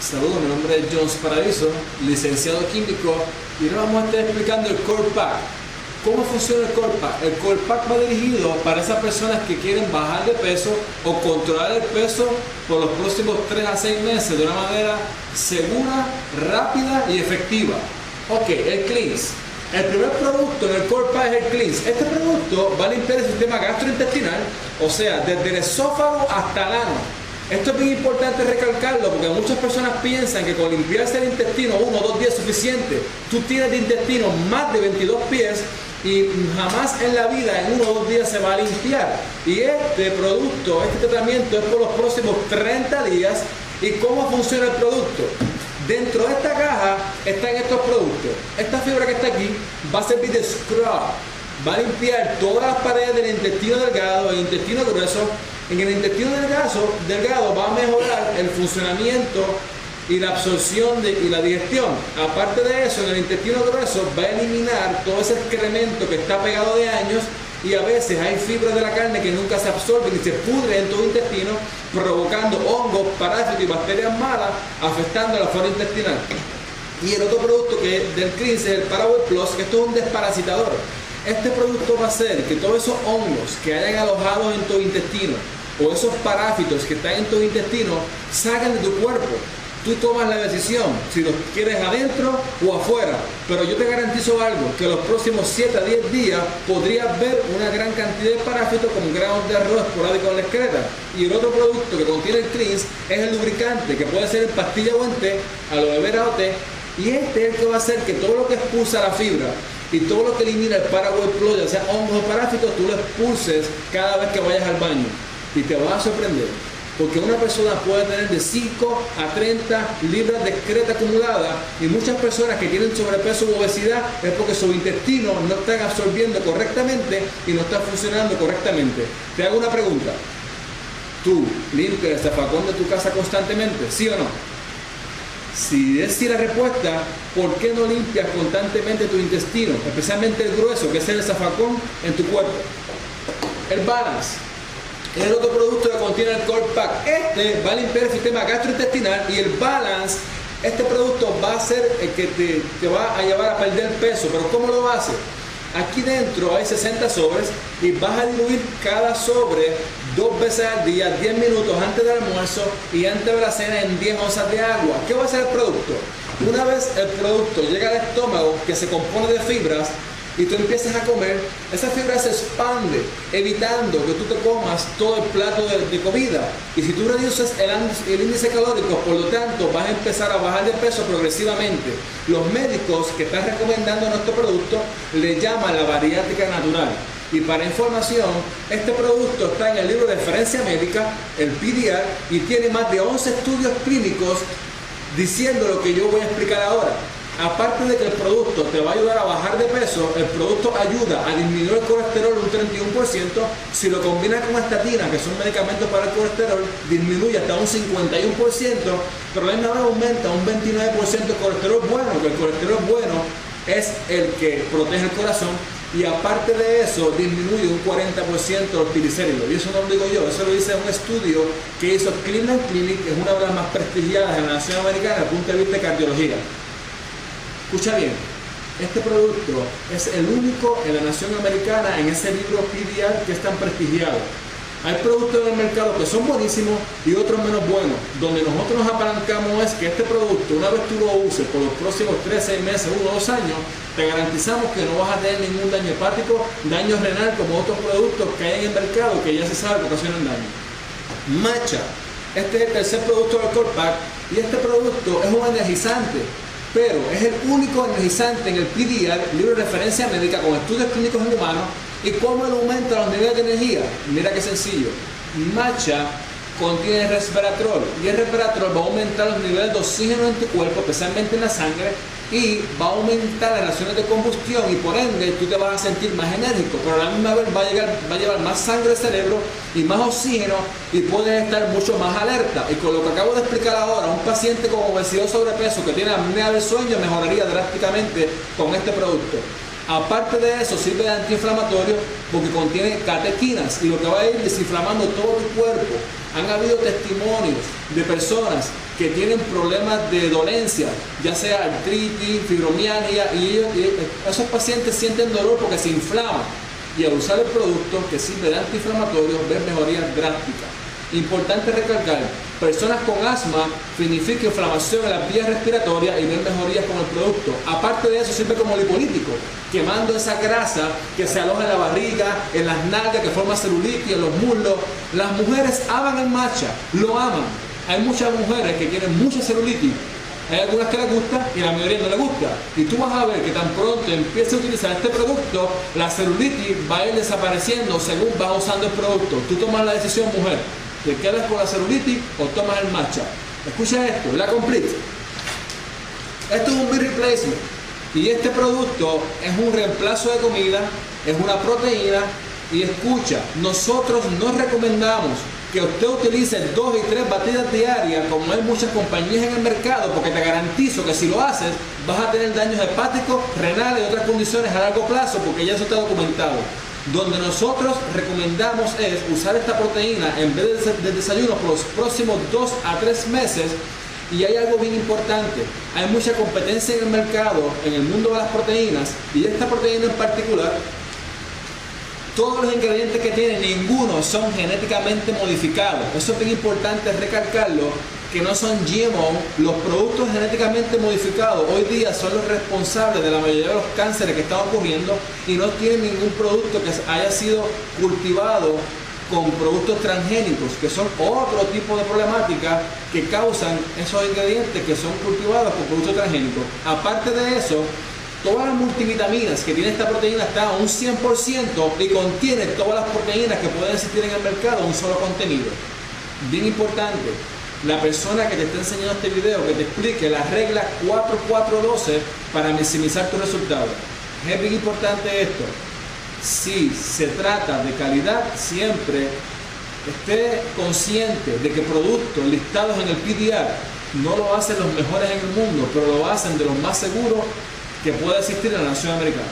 Saludos, mi nombre es Jones Paradiso, licenciado químico, y ahora vamos a estar explicando el Core Pack. ¿Cómo funciona el Core Pack? El Core Pack va dirigido para esas personas que quieren bajar de peso o controlar el peso por los próximos 3 a 6 meses de una manera segura, rápida y efectiva. Ok, el Cleanse. El primer producto en el Core Pack es el Cleanse. Este producto va a limpiar el sistema gastrointestinal, o sea, desde el esófago hasta el ano. Esto es bien importante recalcarlo porque muchas personas piensan que con limpiarse el intestino 1 o 2 días es suficiente. Tú tienes de intestino más de 22 pies y jamás en la vida en 1 o 2 días se va a limpiar. Y este producto, este tratamiento es por los próximos 30 días. ¿Y cómo funciona el producto? Dentro de esta caja están estos productos. Esta fibra que está aquí va a servir de scrub. Va a limpiar todas las paredes del intestino delgado, el intestino grueso. En el intestino delgado va a mejorar el funcionamiento y la absorción y la digestión. Aparte de eso, en el intestino grueso va a eliminar todo ese excremento que está pegado de años, y a veces hay fibras de la carne que nunca se absorben y se pudren en tu intestino, provocando hongos, parásitos y bacterias malas, afectando la flora intestinal. Y el otro producto que es del Cleanse es el Paraway Plus, que esto es un desparasitador. Este producto va a hacer que todos esos hongos que hayan alojado en tu intestino o esos parásitos que están en tu intestino salgan de tu cuerpo. Tú tomas la decisión si los quieres adentro o afuera, pero yo te garantizo algo, que los próximos 7 a 10 días podrías ver una gran cantidad de parásitos con granos de arroz esporádicos en la excreta. Y el otro producto que contiene el Cleanse es el lubricante, que puede ser en pastilla o en té, aloe vera o té, y este es el que va a hacer que todo lo que expulsa la fibra y todo lo que elimina el Paraway Plus, ya sea hongos o parásitos, tú lo expulses cada vez que vayas al baño. Y te vas a sorprender, porque una persona puede tener de 5 a 30 libras de excreta acumulada, y muchas personas que tienen sobrepeso u obesidad es porque sus intestinos no están absorbiendo correctamente y no están funcionando correctamente. Te hago una pregunta. ¿Tú limpias el zafacón de tu casa constantemente? ¿Sí o no? Si es sí la respuesta, ¿por qué no limpias constantemente tu intestino, especialmente el grueso, que es el zafacón en tu cuerpo? El Balance es el otro producto que contiene el Core Pack. Este va a limpiar el sistema gastrointestinal, y el Balance, este producto va a ser el que te va a llevar a perder peso. ¿Pero cómo lo va a hacer? Aquí dentro hay 60 sobres y vas a diluir cada sobre 2 veces al día, 10 minutos antes del almuerzo y antes de la cena, en 10 onzas de agua. ¿Qué va a hacer el producto? Una vez el producto llega al estómago, que se compone de fibras, y tú empiezas a comer, esa fibra se expande, evitando que tú te comas todo el plato de comida. Y si tú reduces el índice calórico, por lo tanto vas a empezar a bajar de peso progresivamente. Los médicos que están recomendando nuestro producto le llaman la bariátrica natural. Y para información, este producto está en el libro de referencia médica, el PDR, y tiene más de 11 estudios clínicos diciendo lo que yo voy a explicar ahora. Aparte de que el producto te va a ayudar a bajar de peso, el producto ayuda a disminuir el colesterol un 31%. Si lo combinas con estatinas, que son medicamentos para el colesterol, disminuye hasta un 51%, pero a la misma vez aumenta un 29% el colesterol bueno, que el colesterol bueno es el que protege el corazón, y aparte de eso disminuye un 40% los triglicéridos. Y eso no lo digo yo, eso lo dice un estudio que hizo Cleveland Clinic, que es una de las más prestigiadas en la nación americana desde el punto de vista de cardiología. Escucha bien, este producto es el único en la nación americana en ese libro PDR que es tan prestigiado. Hay productos en el mercado que son buenísimos y otros menos buenos. Donde nosotros nos apalancamos es que este producto, una vez tú lo uses por los próximos 3, 6 meses, 1 o 2 años, te garantizamos que no vas a tener ningún daño hepático, daño renal, como otros productos que hay en el mercado que ya se sabe que ocasionan daño. Matcha, este es el tercer producto del Core Pack, y este producto es un energizante, pero es el único energizante en el PDR, libro de referencia médica con estudios clínicos en humanos. ¿Y cómo él aumenta los niveles de energía? Mira qué sencillo. Matcha contiene resveratrol, y el resveratrol va a aumentar los niveles de oxígeno en tu cuerpo, especialmente en la sangre, y va a aumentar las reacciones de combustión, y por ende tú te vas a sentir más enérgico, pero a la misma vez va a llevar más sangre al cerebro y más oxígeno, y puedes estar mucho más alerta. Y con lo que acabo de explicar ahora, un paciente con obesidad o sobrepeso que tiene apnea del sueño mejoraría drásticamente con este producto. Aparte de eso, sirve de antiinflamatorio porque contiene catequinas y lo que va a ir desinflamando todo tu cuerpo. Han habido testimonios de personas que tienen problemas de dolencia, ya sea artritis, fibromialgia, y esos pacientes sienten dolor porque se inflaman. Y al usar el producto que sirve de antiinflamatorio, ven mejorías drásticas. Importante recalcar, personas con asma significa inflamación en las vías respiratorias y ven mejorías con el producto. Aparte de eso, sirve como lipolítico, quemando esa grasa que se aloja en la barriga, en las nalgas, que forma celulitis, en los muslos. Las mujeres aman el matcha, lo aman. Hay muchas mujeres que tienen mucha celulitis. Hay algunas que les gusta y a la mayoría no les gusta. Y tú vas a ver que tan pronto empieces a utilizar este producto, la celulitis va a ir desapareciendo según vas usando el producto. Tú tomas la decisión, mujer. ¿Te quedas con la celulitis o tomas el matcha? Escucha esto, la Complete. Esto es un meal replacement. Y este producto es un reemplazo de comida, es una proteína. Y escucha, nosotros no recomendamos que usted utilice 2 y 3 batidas diarias, como hay muchas compañías en el mercado, porque te garantizo que si lo haces, vas a tener daños hepáticos, renales y otras condiciones a largo plazo, porque ya eso está documentado. Donde nosotros recomendamos es usar esta proteína en vez de desayuno por los próximos 2 a 3 meses. Y hay algo bien importante, hay mucha competencia en el mercado, en el mundo de las proteínas, y esta proteína en particular, todos los ingredientes que tiene, ninguno son genéticamente modificados. Eso es bien importante recalcarlo, que no son GMO. Los productos genéticamente modificados hoy día son los responsables de la mayoría de los cánceres que están ocurriendo, y no tienen ningún producto que haya sido cultivado con productos transgénicos, que son otro tipo de problemática que causan esos ingredientes que son cultivados con productos transgénicos. Aparte de eso, todas las multivitaminas que tiene esta proteína están a un 100% y contiene todas las proteínas que pueden existir en el mercado en un solo contenido. Bien importante, la persona que te está enseñando este video, que te explique la regla 4-4-12 para maximizar tus resultados. Es bien importante esto. Si se trata de calidad, siempre esté consciente de que productos listados en el PDR no lo hacen los mejores en el mundo, pero lo hacen de los más seguros que puede existir en la nación americana.